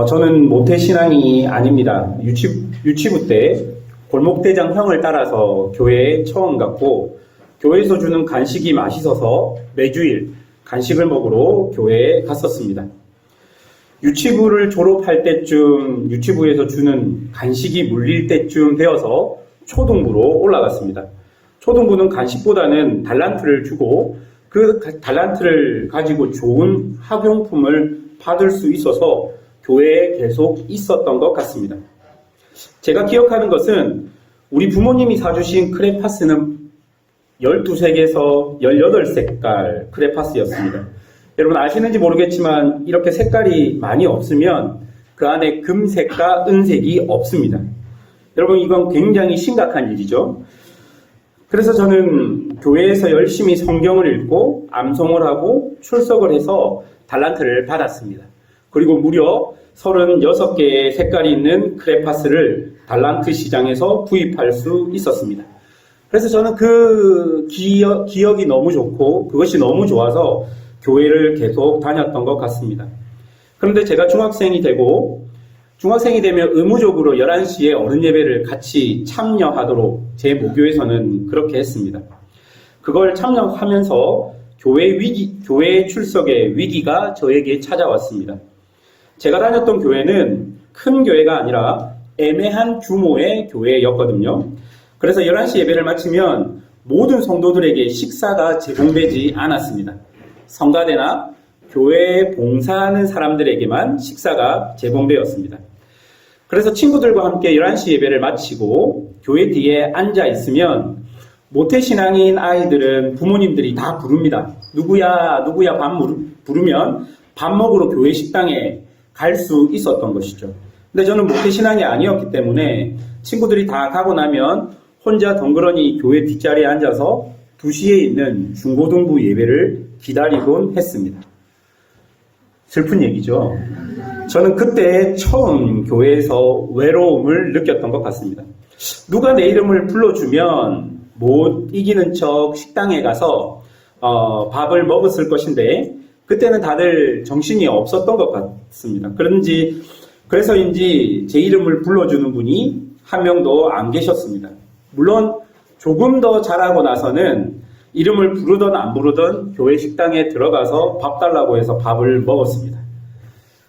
저는 모태신앙이 아닙니다. 유치부 때 골목대장 형을 따라서 교회에 처음 갔고, 교회에서 주는 간식이 맛있어서 매주일 간식을 먹으러 교회에 갔었습니다. 유치부를 졸업할 때쯤 유치부에서 주는 간식이 물릴 때쯤 되어서 초등부로 올라갔습니다. 초등부는 간식보다는 달란트를 주고 그 달란트를 가지고 좋은 학용품을 받을 수 있어서 교회에 계속 있었던 것 같습니다. 제가 기억하는 것은 우리 부모님이 사주신 크레파스는 12색에서 18색깔 크레파스였습니다. 여러분 아시는지 모르겠지만 이렇게 색깔이 많이 없으면 그 안에 금색과 은색이 없습니다. 여러분 이건 굉장히 심각한 일이죠. 그래서 저는 교회에서 열심히 성경을 읽고 암송을 하고 출석을 해서 달란트를 받았습니다. 그리고 무려 36개의 색깔이 있는 크레파스를 달란트 시장에서 구입할 수 있었습니다. 그래서 저는 그 기억이 너무 좋고 그것이 너무 좋아서 교회를 계속 다녔던 것 같습니다. 그런데 제가 중학생이 되면 의무적으로 11시에 어른 예배를 같이 참여하도록 제 모교에서는 그렇게 했습니다. 그걸 참여하면서 교회 출석의 위기가 저에게 찾아왔습니다. 제가 다녔던 교회는 큰 교회가 아니라 애매한 규모의 교회였거든요. 그래서 11시 예배를 마치면 모든 성도들에게 식사가 제공되지 않았습니다. 성가대나 교회에 봉사하는 사람들에게만 식사가 제공되었습니다. 그래서 친구들과 함께 11시 예배를 마치고 교회 뒤에 앉아 있으면 모태신앙인 아이들은 부모님들이 다 부릅니다. 누구야 부르면 밥 먹으러 교회 식당에 갈 수 있었던 것이죠. 근데 저는 모태신앙이 아니었기 때문에 친구들이 다 가고 나면 혼자 덩그러니 교회 뒷자리에 앉아서 2시에 있는 중고등부 예배를 기다리곤 했습니다. 슬픈 얘기죠. 저는 그때 처음 교회에서 외로움을 느꼈던 것 같습니다. 누가 내 이름을 불러주면 못 이기는 척 식당에 가서 밥을 먹었을 것인데 그때는 다들 정신이 없었던 것 같습니다. 그래서인지 제 이름을 불러주는 분이 한 명도 안 계셨습니다. 물론 조금 더 자라고 나서는 이름을 부르던 안 부르던 교회 식당에 들어가서 밥 달라고 해서 밥을 먹었습니다.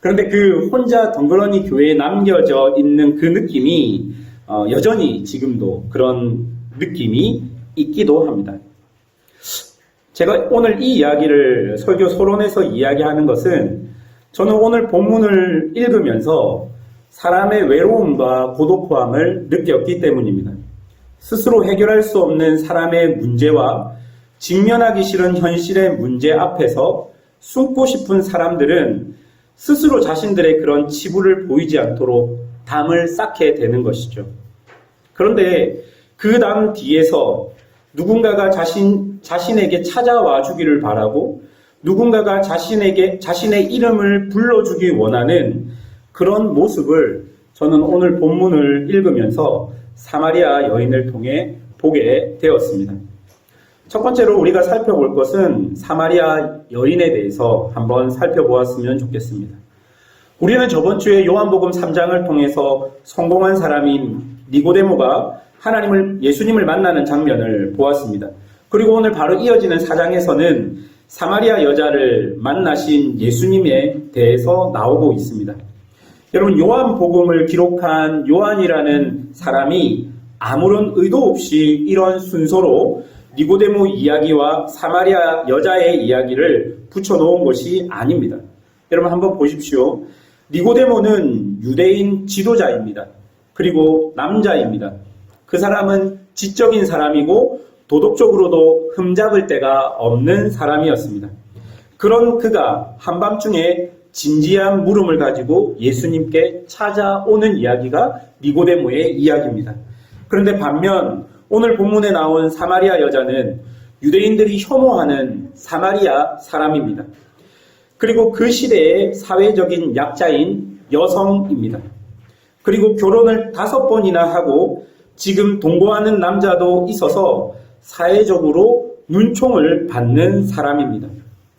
그런데 그 혼자 덩그러니 교회에 남겨져 있는 그 느낌이 여전히 지금도 그런 느낌이 있기도 합니다. 제가 오늘 이 이야기를 설교 서론에서 이야기하는 것은 저는 오늘 본문을 읽으면서 사람의 외로움과 고독함을 느꼈기 때문입니다. 스스로 해결할 수 없는 사람의 문제와 직면하기 싫은 현실의 문제 앞에서 숨고 싶은 사람들은 스스로 자신들의 그런 치부를 보이지 않도록 담을 쌓게 되는 것이죠. 그런데 그 담 뒤에서 누군가가 자신에게 찾아와 주기를 바라고 누군가가 자신의 이름을 불러주기 원하는 그런 모습을 저는 오늘 본문을 읽으면서 사마리아 여인을 통해 보게 되었습니다. 첫 번째로 우리가 살펴볼 것은 사마리아 여인에 대해서 한번 살펴보았으면 좋겠습니다. 우리는 저번 주에 요한복음 3장을 통해서 성공한 사람인 니고데모가 예수님을 만나는 장면을 보았습니다. 그리고 오늘 바로 이어지는 4장에서는 사마리아 여자를 만나신 예수님에 대해서 나오고 있습니다. 여러분 요한복음을 기록한 요한이라는 사람이 아무런 의도 없이 이런 순서로 니고데모 이야기와 사마리아 여자의 이야기를 붙여놓은 것이 아닙니다. 여러분 한번 보십시오. 니고데모는 유대인 지도자입니다. 그리고 남자입니다. 그 사람은 지적인 사람이고 도덕적으로도 흠잡을 데가 없는 사람이었습니다. 그런 그가 한밤중에 진지한 물음을 가지고 예수님께 찾아오는 이야기가 니고데모의 이야기입니다. 그런데 반면 오늘 본문에 나온 사마리아 여자는 유대인들이 혐오하는 사마리아 사람입니다. 그리고 그 시대의 사회적인 약자인 여성입니다. 그리고 결혼을 5번이나 하고 지금 동거하는 남자도 있어서 사회적으로 눈총을 받는 사람입니다.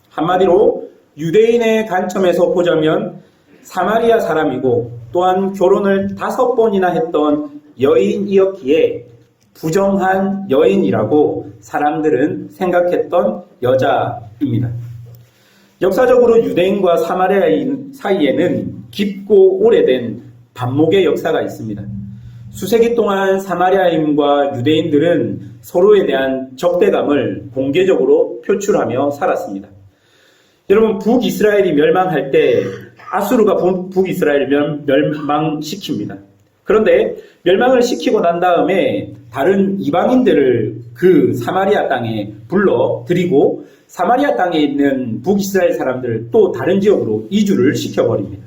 한마디로 유대인의 관점에서 보자면 사마리아 사람이고 또한 결혼을 5번이나 했던 여인이었기에 부정한 여인이라고 사람들은 생각했던 여자입니다. 역사적으로 유대인과 사마리아인 사이에는 깊고 오래된 반목의 역사가 있습니다. 수세기 동안 사마리아인과 유대인들은 서로에 대한 적대감을 공개적으로 표출하며 살았습니다. 여러분, 북이스라엘이 멸망할 때 아수르가 북이스라엘을 멸망시킵니다. 그런데 멸망을 시키고 난 다음에 다른 이방인들을 그 사마리아 땅에 불러들이고 사마리아 땅에 있는 북이스라엘 사람들을 또 다른 지역으로 이주를 시켜버립니다.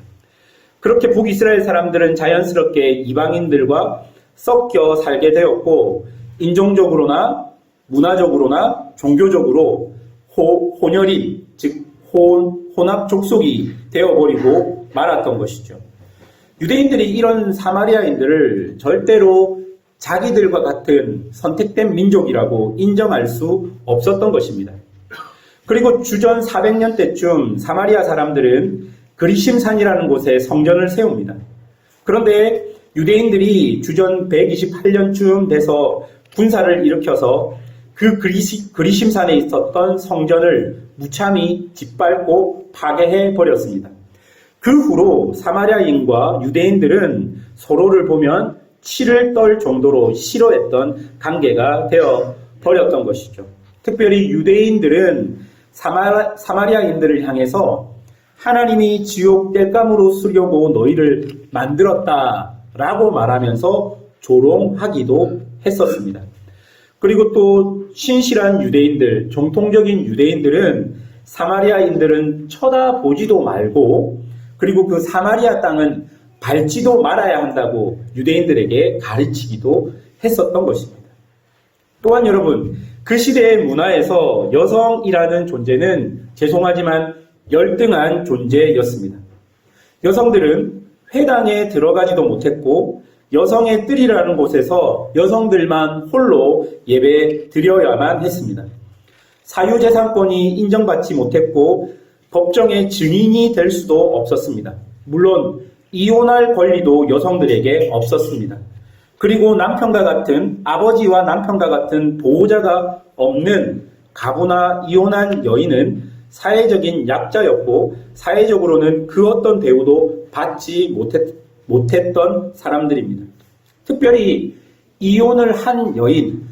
그렇게 북이스라엘 사람들은 자연스럽게 이방인들과 섞여 살게 되었고 인종적으로나 문화적으로나 종교적으로 혼혈인, 즉 혼합 족속이 되어버리고 말았던 것이죠. 유대인들이 이런 사마리아인들을 절대로 자기들과 같은 선택된 민족이라고 인정할 수 없었던 것입니다. 그리고 주전 400년 때쯤 사마리아 사람들은 그리심산이라는 곳에 성전을 세웁니다. 그런데 유대인들이 주전 128년쯤 돼서 군사를 일으켜서 그 그리심산에 있었던 성전을 무참히 짓밟고 파괴해 버렸습니다. 그 후로 사마리아인과 유대인들은 서로를 보면 치를 떨 정도로 싫어했던 관계가 되어 버렸던 것이죠. 특별히 유대인들은 사마리아인들을 향해서 하나님이 지옥 땔감으로 쓰려고 너희를 만들었다라고 말하면서 조롱하기도 했었습니다. 그리고 또 신실한 유대인들, 정통적인 유대인들은 사마리아인들은 쳐다보지도 말고 그리고 그 사마리아 땅은 밟지도 말아야 한다고 유대인들에게 가르치기도 했었던 것입니다. 또한 여러분, 그 시대의 문화에서 여성이라는 존재는 죄송하지만 열등한 존재였습니다. 여성들은 회당에 들어가지도 못했고 여성의 뜰이라는 곳에서 여성들만 홀로 예배 드려야만 했습니다. 사유재산권이 인정받지 못했고 법정의 증인이 될 수도 없었습니다. 물론 이혼할 권리도 여성들에게 없었습니다. 그리고 남편과 같은 아버지와 남편과 같은 보호자가 없는 가부나 이혼한 여인은 사회적인 약자였고 사회적으로는 그 어떤 대우도 받지 못했던 사람들입니다. 특별히 이혼을 한 여인,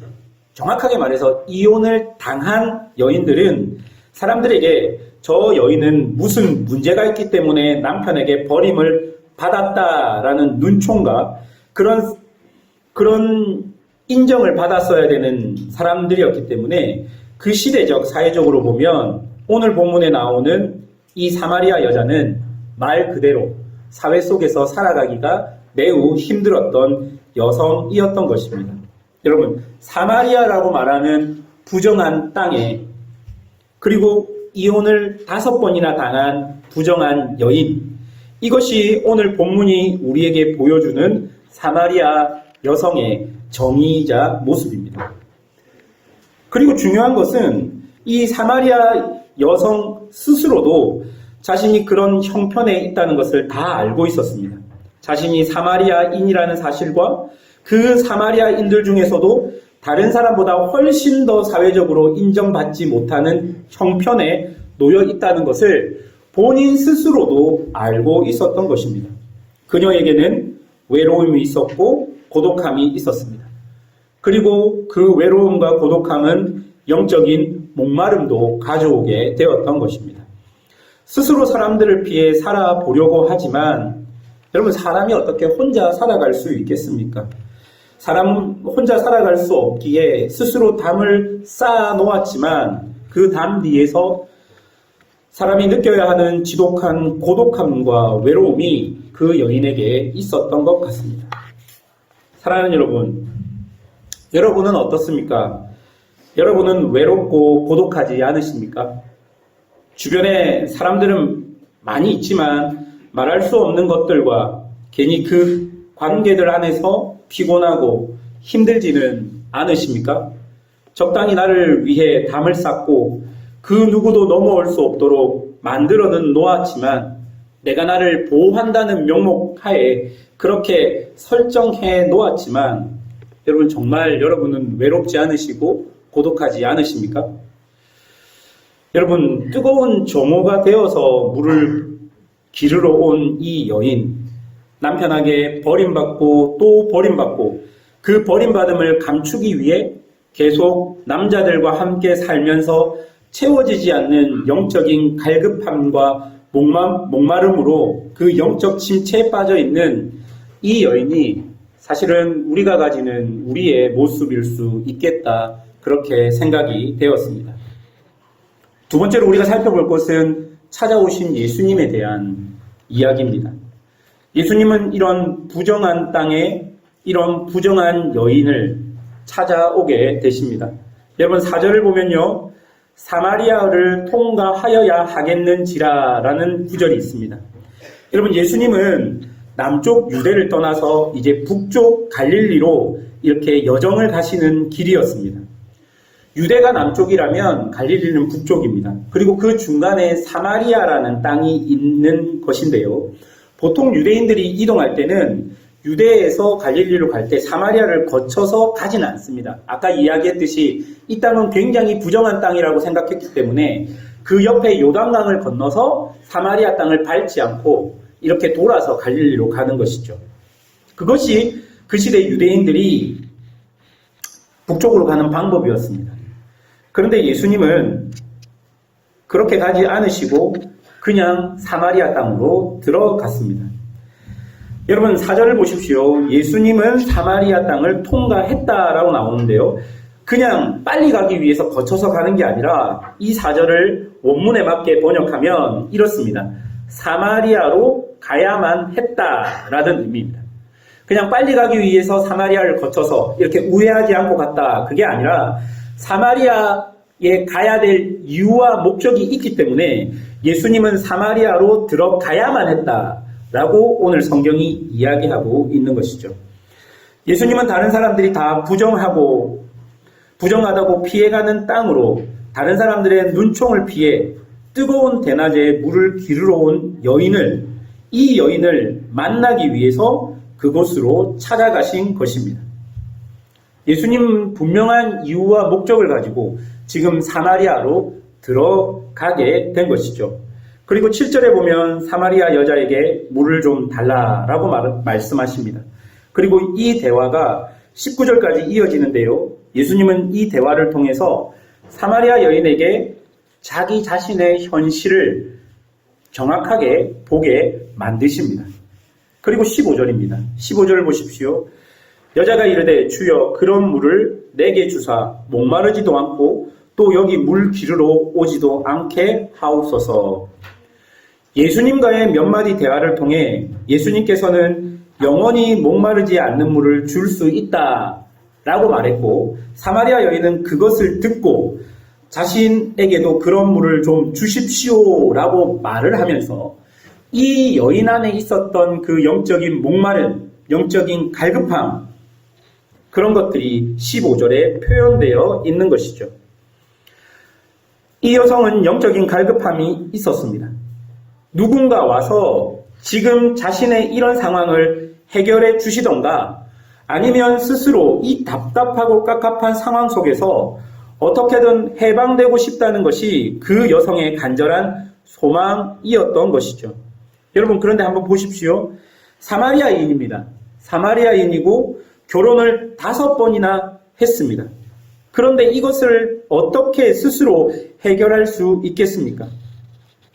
정확하게 말해서 이혼을 당한 여인들은 사람들에게 저 여인은 무슨 문제가 있기 때문에 남편에게 버림을 받았다라는 눈총과 그런 인정을 받았어야 되는 사람들이었기 때문에 그 시대적 사회적으로 보면 오늘 본문에 나오는 이 사마리아 여자는 말 그대로 사회 속에서 살아가기가 매우 힘들었던 여성이었던 것입니다. 여러분, 사마리아라고 말하는 부정한 땅에 그리고 이혼을 5번이나 당한 부정한 여인, 이것이 오늘 본문이 우리에게 보여주는 사마리아 여성의 정의이자 모습입니다. 그리고 중요한 것은 이 사마리아 여성 스스로도 자신이 그런 형편에 있다는 것을 다 알고 있었습니다. 자신이 사마리아인이라는 사실과 그 사마리아인들 중에서도 다른 사람보다 훨씬 더 사회적으로 인정받지 못하는 형편에 놓여 있다는 것을 본인 스스로도 알고 있었던 것입니다. 그녀에게는 외로움이 있었고 고독함이 있었습니다. 그리고 그 외로움과 고독함은 영적인 목마름도 가져오게 되었던 것입니다. 스스로 사람들을 피해 살아보려고 하지만 여러분, 사람이 어떻게 혼자 살아갈 수 있겠습니까? 사람 혼자 살아갈 수 없기에 스스로 담을 쌓아 놓았지만 그 담 뒤에서 사람이 느껴야 하는 지독한 고독함과 외로움이 그 여인에게 있었던 것 같습니다. 사랑하는 여러분, 여러분은 어떻습니까? 여러분은 외롭고 고독하지 않으십니까? 주변에 사람들은 많이 있지만 말할 수 없는 것들과 괜히 그 관계들 안에서 피곤하고 힘들지는 않으십니까? 적당히 나를 위해 담을 쌓고 그 누구도 넘어올 수 없도록 만들어는 놓았지만 내가 나를 보호한다는 명목 하에 그렇게 설정해 놓았지만 여러분 정말 여러분은 외롭지 않으시고 고독하지 않으십니까? 여러분 뜨거운 정오가 되어서 물을 기르러 온 이 여인, 남편에게 버림받고 또 버림받고 그 버림받음을 감추기 위해 계속 남자들과 함께 살면서 채워지지 않는 영적인 갈급함과 목마름으로 그 영적 침체에 빠져 있는 이 여인이 사실은 우리가 가지는 우리의 모습일 수 있겠다, 그렇게 생각이 되었습니다. 두 번째로 우리가 살펴볼 것은 찾아오신 예수님에 대한 이야기입니다. 예수님은 이런 부정한 땅에 이런 부정한 여인을 찾아오게 되십니다. 여러분 4절을 보면요, 사마리아를 통과하여야 하겠는지라 라는 구절이 있습니다. 여러분 예수님은 남쪽 유대를 떠나서 이제 북쪽 갈릴리로 이렇게 여정을 가시는 길이었습니다. 유대가 남쪽이라면 갈릴리는 북쪽입니다. 그리고 그 중간에 사마리아라는 땅이 있는 것인데요. 보통 유대인들이 이동할 때는 유대에서 갈릴리로 갈 때 사마리아를 거쳐서 가지는 않습니다. 아까 이야기했듯이 이 땅은 굉장히 부정한 땅이라고 생각했기 때문에 그 옆에 요단강을 건너서 사마리아 땅을 밟지 않고 이렇게 돌아서 갈릴리로 가는 것이죠. 그것이 그 시대 유대인들이 북쪽으로 가는 방법이었습니다. 그런데 예수님은 그렇게 가지 않으시고 그냥 사마리아 땅으로 들어갔습니다. 여러분 4절을 보십시오. 예수님은 사마리아 땅을 통과했다라고 나오는데요. 그냥 빨리 가기 위해서 거쳐서 가는 게 아니라 이 4절을 원문에 맞게 번역하면 이렇습니다. 사마리아로 가야만 했다라는 의미입니다. 그냥 빨리 가기 위해서 사마리아를 거쳐서 이렇게 우회하지 않고 갔다, 그게 아니라 사마리아에 가야 될 이유와 목적이 있기 때문에 예수님은 사마리아로 들어가야만 했다라고 오늘 성경이 이야기하고 있는 것이죠. 예수님은 다른 사람들이 다 부정하다고 피해가는 땅으로 다른 사람들의 눈총을 피해 뜨거운 대낮에 물을 기르러 온 이 여인을 만나기 위해서 그곳으로 찾아가신 것입니다. 예수님은 분명한 이유와 목적을 가지고 지금 사마리아로 들어가게 된 것이죠. 그리고 7절에 보면 사마리아 여자에게 물을 좀 달라라고 말씀하십니다. 그리고 이 대화가 19절까지 이어지는데요. 예수님은 이 대화를 통해서 사마리아 여인에게 자기 자신의 현실을 정확하게 보게 만드십니다. 그리고 15절입니다. 15절을 보십시오. 여자가 이르되 주여 그런 물을 내게 주사 목마르지도 않고 또 여기 물 기르러 오지도 않게 하옵소서. 예수님과의 몇 마디 대화를 통해 예수님께서는 영원히 목마르지 않는 물을 줄 수 있다라고 말했고, 사마리아 여인은 그것을 듣고 자신에게도 그런 물을 좀 주십시오라고 말을 하면서 이 여인 안에 있었던 그 영적인 목마름, 영적인 갈급함, 그런 것들이 15절에 표현되어 있는 것이죠. 이 여성은 영적인 갈급함이 있었습니다. 누군가 와서 지금 자신의 이런 상황을 해결해 주시던가 아니면 스스로 이 답답하고 깝깝한 상황 속에서 어떻게든 해방되고 싶다는 것이 그 여성의 간절한 소망이었던 것이죠. 여러분 그런데 한번 보십시오. 사마리아인입니다. 사마리아인이고 결혼을 5번이나 했습니다. 그런데 이것을 어떻게 스스로 해결할 수 있겠습니까?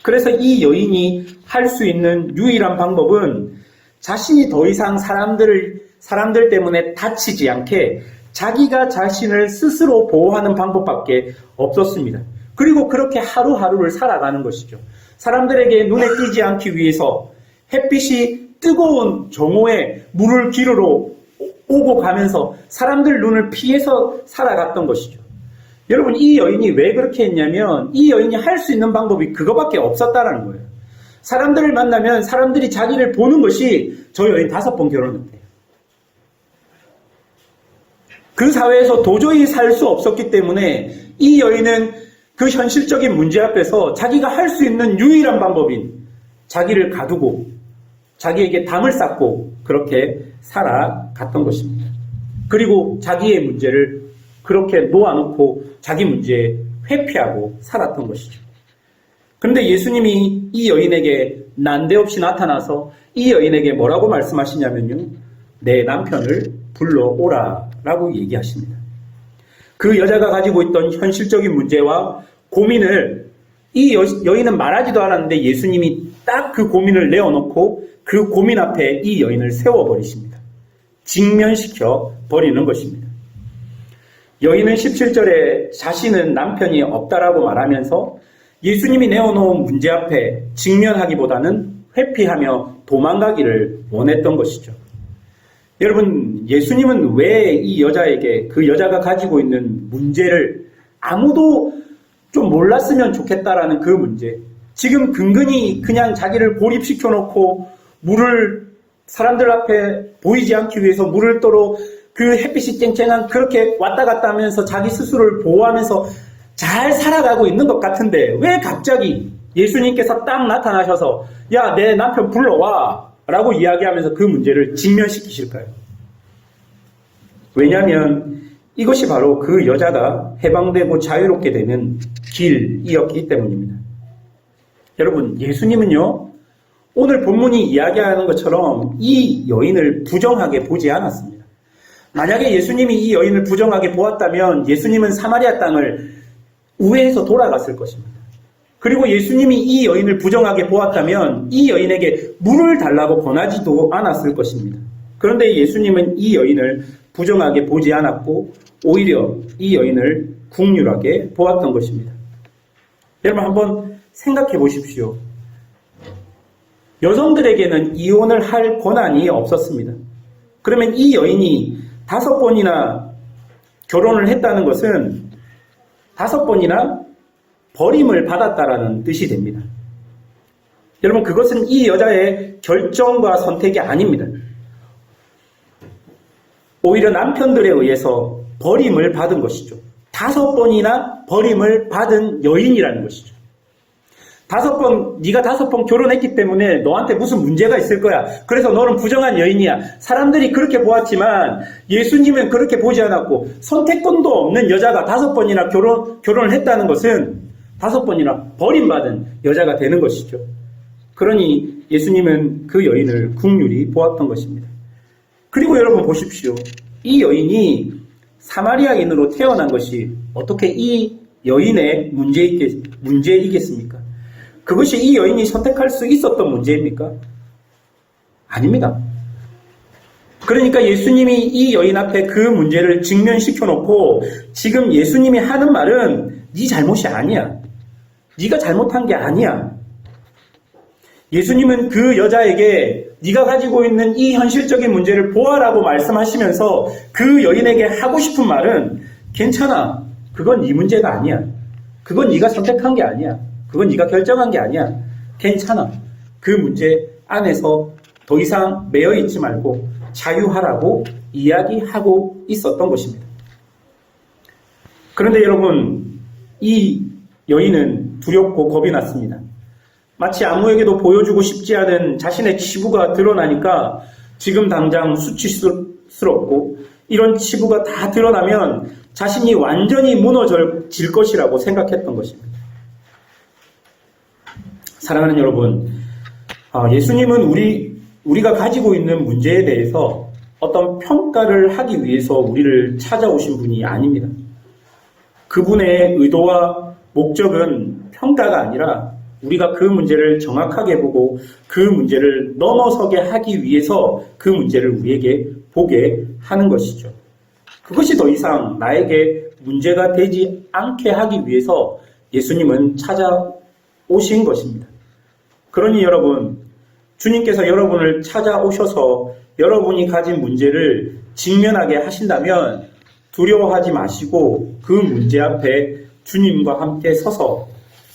그래서 이 여인이 할 수 있는 유일한 방법은 자신이 더 이상 사람들 때문에 다치지 않게 자기가 자신을 스스로 보호하는 방법밖에 없었습니다. 그리고 그렇게 하루하루를 살아가는 것이죠. 사람들에게 눈에 띄지 않기 위해서 햇빛이 뜨거운 정오에 물을 기르러 오고 가면서 사람들 눈을 피해서 살아갔던 것이죠. 여러분 이 여인이 왜 그렇게 했냐면 이 여인이 할 수 있는 방법이 그거밖에 없었다라는 거예요. 사람들을 만나면 사람들이 자기를 보는 것이 저 여인 5번 결혼했대요. 그 사회에서 도저히 살 수 없었기 때문에 이 여인은 그 현실적인 문제 앞에서 자기가 할 수 있는 유일한 방법인 자기를 가두고 자기에게 담을 쌓고 그렇게 살아갔던 것입니다. 그리고 자기의 문제를 그렇게 놓아놓고 자기 문제에 회피하고 살았던 것이죠. 그런데 예수님이 이 여인에게 난데없이 나타나서 이 여인에게 뭐라고 말씀하시냐면요. 내 남편을 불러오라 라고 얘기하십니다. 그 여자가 가지고 있던 현실적인 문제와 고민을 이 여인은 말하지도 않았는데 예수님이 딱 그 고민을 내어놓고 그 고민 앞에 이 여인을 세워버리십니다. 직면시켜 버리는 것입니다. 여인은 17절에 자신은 남편이 없다라고 말하면서 예수님이 내어놓은 문제 앞에 직면하기보다는 회피하며 도망가기를 원했던 것이죠. 여러분, 예수님은 왜 이 여자에게 그 여자가 가지고 있는 문제를 아무도 좀 몰랐으면 좋겠다라는 그 문제, 지금 근근히 그냥 자기를 고립시켜 놓고 물을 사람들 앞에 보이지 않기 위해서 물을 떠러 그 햇빛이 쨍쨍한 그렇게 왔다 갔다 하면서 자기 스스로를 보호하면서 잘 살아가고 있는 것 같은데 왜 갑자기 예수님께서 딱 나타나셔서 야, 내 남편 불러와 라고 이야기하면서 그 문제를 직면시키실까요? 왜냐하면 이것이 바로 그 여자가 해방되고 자유롭게 되는 길이었기 때문입니다. 여러분, 예수님은요, 오늘 본문이 이야기하는 것처럼 이 여인을 부정하게 보지 않았습니다. 만약에 예수님이 이 여인을 부정하게 보았다면 예수님은 사마리아 땅을 우회해서 돌아갔을 것입니다. 그리고 예수님이 이 여인을 부정하게 보았다면 이 여인에게 물을 달라고 권하지도 않았을 것입니다. 그런데 예수님은 이 여인을 부정하게 보지 않았고 오히려 이 여인을 긍휼하게 보았던 것입니다. 여러분 한번 생각해 보십시오. 여성들에게는 이혼을 할 권한이 없었습니다. 그러면 이 여인이 5번이나 결혼을 했다는 것은 5번이나 버림을 받았다라는 뜻이 됩니다. 여러분, 그것은 이 여자의 결정과 선택이 아닙니다. 오히려 남편들에 의해서 버림을 받은 것이죠. 5번이나 버림을 받은 여인이라는 것이죠. 5번, 네가 5번 결혼했기 때문에 너한테 무슨 문제가 있을 거야. 그래서 너는 부정한 여인이야. 사람들이 그렇게 보았지만 예수님은 그렇게 보지 않았고 선택권도 없는 여자가 5번이나 결혼을 했다는 것은 5번이나 버림받은 여자가 되는 것이죠. 그러니 예수님은 그 여인을 긍휼히 보았던 것입니다. 그리고 여러분 보십시오. 이 여인이 사마리아인으로 태어난 것이 어떻게 이 여인의 문제이겠습니까? 그것이 이 여인이 선택할 수 있었던 문제입니까? 아닙니다. 그러니까 예수님이 이 여인 앞에 그 문제를 직면시켜 놓고 지금 예수님이 하는 말은 네 잘못이 아니야. 네가 잘못한 게 아니야. 예수님은 그 여자에게 네가 가지고 있는 이 현실적인 문제를 보아라고 말씀하시면서 그 여인에게 하고 싶은 말은 괜찮아. 그건 네 문제가 아니야. 그건 네가 선택한 게 아니야. 그건 네가 결정한 게 아니야. 괜찮아. 그 문제 안에서 더 이상 매여 있지 말고 자유하라고 이야기하고 있었던 것입니다. 그런데 여러분, 이 여인은 두렵고 겁이 났습니다. 마치 아무에게도 보여주고 싶지 않은 자신의 치부가 드러나니까 지금 당장 수치스럽고 이런 치부가 다 드러나면 자신이 완전히 무너질 것이라고 생각했던 것입니다. 사랑하는 여러분, 예수님은 우리가 가지고 있는 문제에 대해서 어떤 평가를 하기 위해서 우리를 찾아오신 분이 아닙니다. 그분의 의도와 목적은 평가가 아니라 우리가 그 문제를 정확하게 보고 그 문제를 넘어서게 하기 위해서 그 문제를 우리에게 보게 하는 것이죠. 그것이 더 이상 나에게 문제가 되지 않게 하기 위해서 예수님은 찾아오신 것입니다. 그러니 여러분, 주님께서 여러분을 찾아오셔서 여러분이 가진 문제를 직면하게 하신다면 두려워하지 마시고 그 문제 앞에 주님과 함께 서서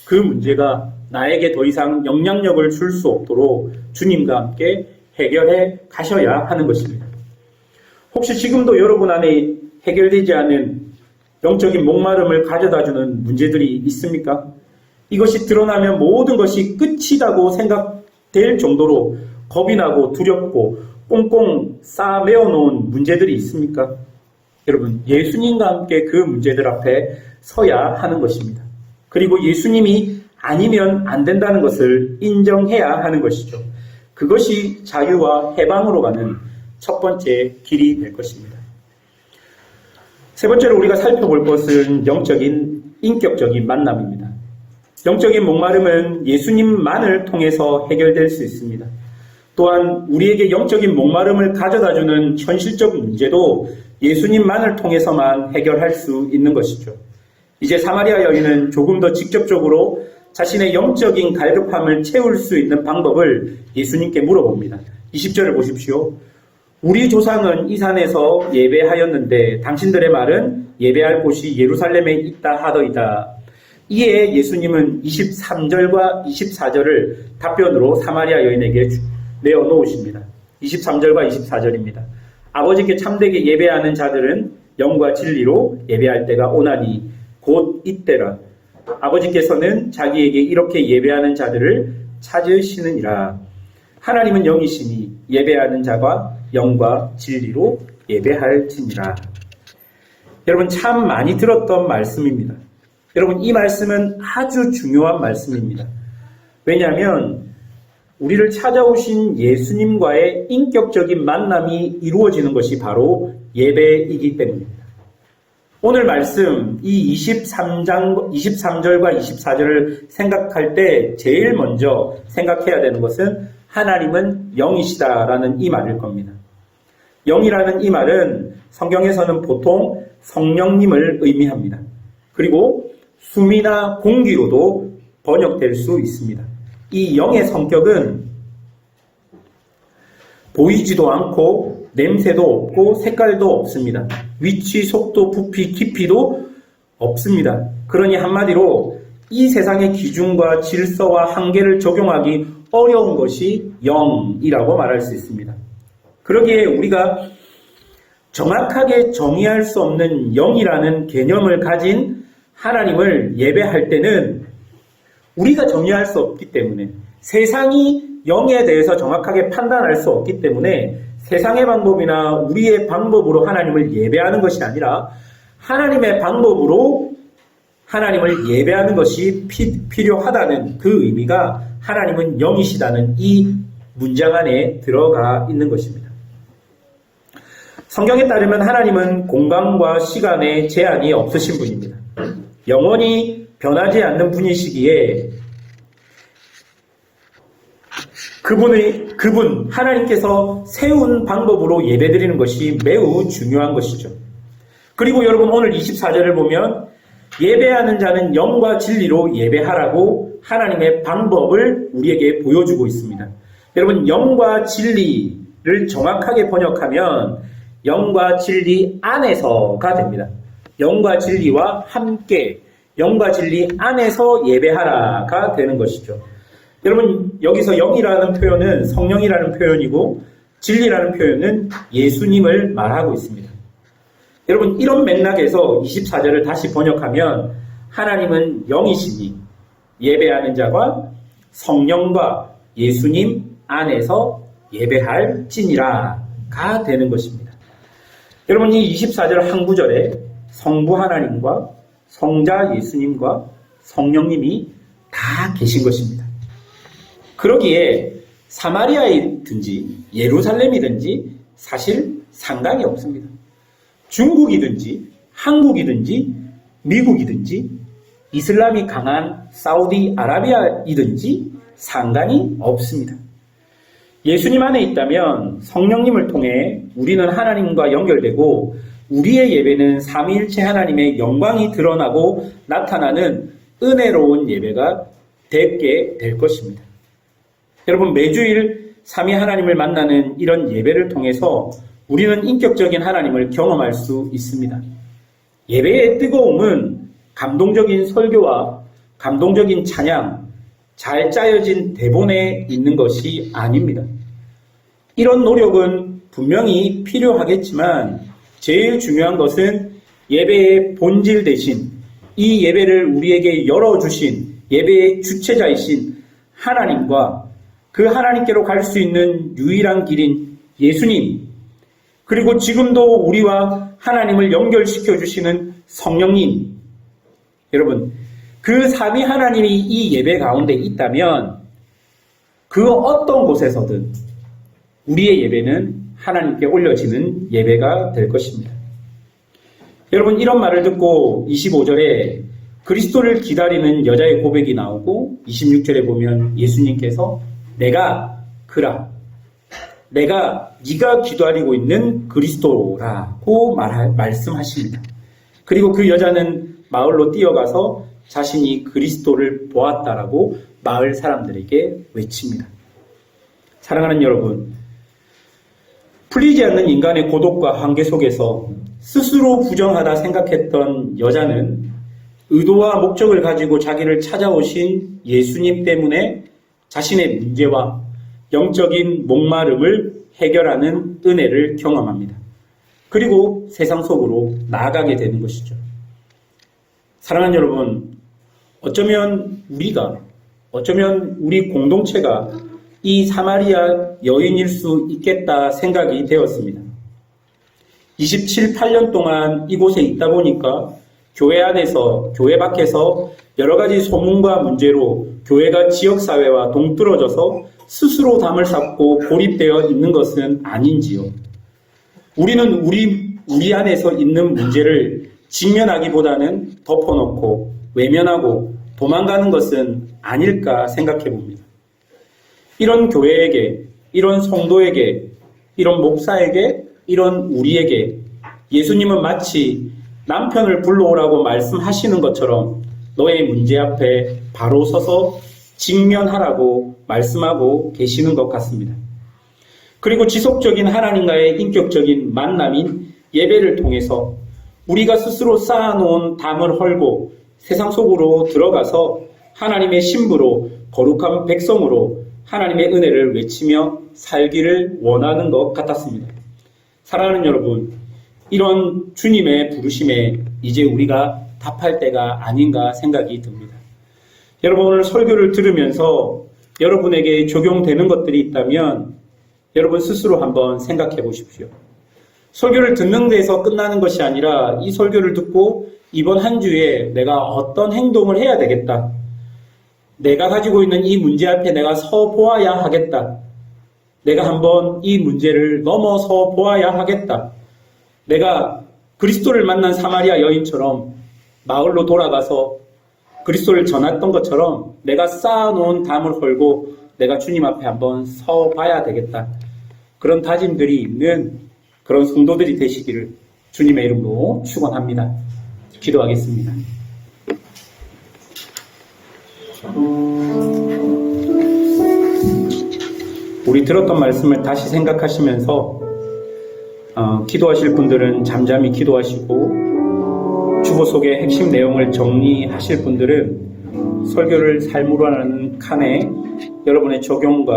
그 문제가 나에게 더 이상 영향력을 줄 수 없도록 주님과 함께 해결해 가셔야 하는 것입니다. 혹시 지금도 여러분 안에 해결되지 않은 영적인 목마름을 가져다주는 문제들이 있습니까? 이것이 드러나면 모든 것이 끝이라고 될 정도로 겁이 나고 두렵고 꽁꽁 싸 메워놓은 문제들이 있습니까? 여러분, 예수님과 함께 그 문제들 앞에 서야 하는 것입니다. 그리고 예수님이 아니면 안 된다는 것을 인정해야 하는 것이죠. 그것이 자유와 해방으로 가는 첫 번째 길이 될 것입니다. 세 번째로 우리가 살펴볼 것은 영적인, 인격적인 만남입니다. 영적인 목마름은 예수님만을 통해서 해결될 수 있습니다. 또한 우리에게 영적인 목마름을 가져다주는 현실적 문제도 예수님만을 통해서만 해결할 수 있는 것이죠. 이제 사마리아 여인은 조금 더 직접적으로 자신의 영적인 갈급함을 채울 수 있는 방법을 예수님께 물어봅니다. 20절을 보십시오. 우리 조상은 이 산에서 예배하였는데 당신들의 말은 예배할 곳이 예루살렘에 있다 하더이다. 이에 예수님은 23절과 24절을 답변으로 사마리아 여인에게 내어놓으십니다. 23절과 24절입니다. 아버지께 참되게 예배하는 자들은 영과 진리로 예배할 때가 오나니 곧 이때라. 아버지께서는 자기에게 이렇게 예배하는 자들을 찾으시느니라. 하나님은 영이시니 예배하는 자가 영과 진리로 예배할지니라. 여러분, 참 많이 들었던 말씀입니다. 여러분, 이 말씀은 아주 중요한 말씀입니다. 왜냐하면 우리를 찾아오신 예수님과의 인격적인 만남이 이루어지는 것이 바로 예배이기 때문입니다. 오늘 말씀 이 23절과 24절을 생각할 때 제일 먼저 생각해야 되는 것은 하나님은 영이시다라는 이 말일 겁니다. 영이라는 이 말은 성경에서는 보통 성령님을 의미합니다. 그리고 숨이나 공기로도 번역될 수 있습니다. 이 영의 성격은 보이지도 않고 냄새도 없고 색깔도 없습니다. 위치, 속도, 부피, 깊이도 없습니다. 그러니 한마디로 이 세상의 기준과 질서와 한계를 적용하기 어려운 것이 영이라고 말할 수 있습니다. 그러기에 우리가 정확하게 정의할 수 없는 영이라는 개념을 가진 하나님을 예배할 때는 우리가 정의할 수 없기 때문에, 세상이 영에 대해서 정확하게 판단할 수 없기 때문에 세상의 방법이나 우리의 방법으로 하나님을 예배하는 것이 아니라 하나님의 방법으로 하나님을 예배하는 것이 필요하다는 그 의미가 하나님은 영이시다는 이 문장 안에 들어가 있는 것입니다. 성경에 따르면 하나님은 공간과 시간에 제한이 없으신 분입니다. 영원히 변하지 않는 분이시기에 그분 하나님께서 세운 방법으로 예배드리는 것이 매우 중요한 것이죠. 그리고 여러분, 오늘 24절을 보면 예배하는 자는 영과 진리로 예배하라고 하나님의 방법을 우리에게 보여주고 있습니다. 여러분, 영과 진리를 정확하게 번역하면 영과 진리 안에서가 됩니다. 영과 진리와 함께, 영과 진리 안에서 예배하라가 되는 것이죠. 여러분, 여기서 영이라는 표현은 성령이라는 표현이고 진리라는 표현은 예수님을 말하고 있습니다. 여러분, 이런 맥락에서 24절을 다시 번역하면 하나님은 영이시니 예배하는 자가 성령과 예수님 안에서 예배할지니라가 되는 것입니다. 여러분, 이 24절 한 구절에 성부 하나님과 성자 예수님과 성령님이 다 계신 것입니다. 그러기에 사마리아이든지 예루살렘이든지 사실 상관이 없습니다. 중국이든지 한국이든지 미국이든지 이슬람이 강한 사우디아라비아이든지 상관이 없습니다. 예수님 안에 있다면 성령님을 통해 우리는 하나님과 연결되고 우리의 예배는 삼위일체 하나님의 영광이 드러나고 나타나는 은혜로운 예배가 되게 될 것입니다. 여러분, 매주일 삼위 하나님을 만나는 이런 예배를 통해서 우리는 인격적인 하나님을 경험할 수 있습니다. 예배의 뜨거움은 감동적인 설교와 감동적인 찬양, 잘 짜여진 대본에 있는 것이 아닙니다. 이런 노력은 분명히 필요하겠지만 제일 중요한 것은 예배의 본질 대신 이 예배를 우리에게 열어주신 예배의 주체자이신 하나님과 그 하나님께로 갈 수 있는 유일한 길인 예수님, 그리고 지금도 우리와 하나님을 연결시켜 주시는 성령님, 여러분, 그 삼위 하나님이 이 예배 가운데 있다면 그 어떤 곳에서든 우리의 예배는 하나님께 올려지는 예배가 될 것입니다. 여러분, 이런 말을 듣고 25절에 그리스도를 기다리는 여자의 고백이 나오고 26절에 보면 예수님께서 내가 그라, 내가 네가 기다리고 있는 그리스도라고 말씀하십니다. 그리고 그 여자는 마을로 뛰어가서 자신이 그리스도를 보았다라고 마을 사람들에게 외칩니다. 사랑하는 여러분, 풀리지 않는 인간의 고독과 한계 속에서 스스로 부정하다 생각했던 여자는 의도와 목적을 가지고 자기를 찾아오신 예수님 때문에 자신의 문제와 영적인 목마름을 해결하는 은혜를 경험합니다. 그리고 세상 속으로 나아가게 되는 것이죠. 사랑하는 여러분, 어쩌면 우리 공동체가 이 사마리아 여인일 수 있겠다 생각이 되었습니다. 27, 8년 동안 이곳에 있다 보니까 교회 안에서, 교회 밖에서 여러 가지 소문과 문제로 교회가 지역사회와 동떨어져서 스스로 담을 쌓고 고립되어 있는 것은 아닌지요. 우리는 우리 안에서 있는 문제를 직면하기보다는 덮어놓고 외면하고 도망가는 것은 아닐까 생각해 봅니다. 이런 교회에게, 이런 성도에게, 이런 목사에게, 이런 우리에게 예수님은 마치 남편을 불러오라고 말씀하시는 것처럼 너의 문제 앞에 바로 서서 직면하라고 말씀하고 계시는 것 같습니다. 그리고 지속적인 하나님과의 인격적인 만남인 예배를 통해서 우리가 스스로 쌓아놓은 담을 헐고 세상 속으로 들어가서 하나님의 신부로 거룩한 백성으로 하나님의 은혜를 외치며 살기를 원하는 것 같았습니다. 사랑하는 여러분, 이런 주님의 부르심에 이제 우리가 답할 때가 아닌가 생각이 듭니다. 여러분, 오늘 설교를 들으면서 여러분에게 적용되는 것들이 있다면 여러분 스스로 한번 생각해 보십시오. 설교를 듣는 데서 끝나는 것이 아니라 이 설교를 듣고 이번 한 주에 내가 어떤 행동을 해야 되겠다. 내가 가지고 있는 이 문제 앞에 내가 서 보아야 하겠다. 내가 한번 이 문제를 넘어서 보아야 하겠다. 내가 그리스도를 만난 사마리아 여인처럼 마을로 돌아가서 그리스도를 전했던 것처럼 내가 쌓아놓은 담을 헐고 내가 주님 앞에 한번 서 봐야 되겠다. 그런 다짐들이 있는 그런 성도들이 되시기를 주님의 이름으로 축원합니다. 기도하겠습니다. 우리 들었던 말씀을 다시 생각하시면서 기도하실 분들은 잠잠히 기도하시고 주보 속의 핵심 내용을 정리하실 분들은 설교를 삶으로 하는 칸에 여러분의 적용과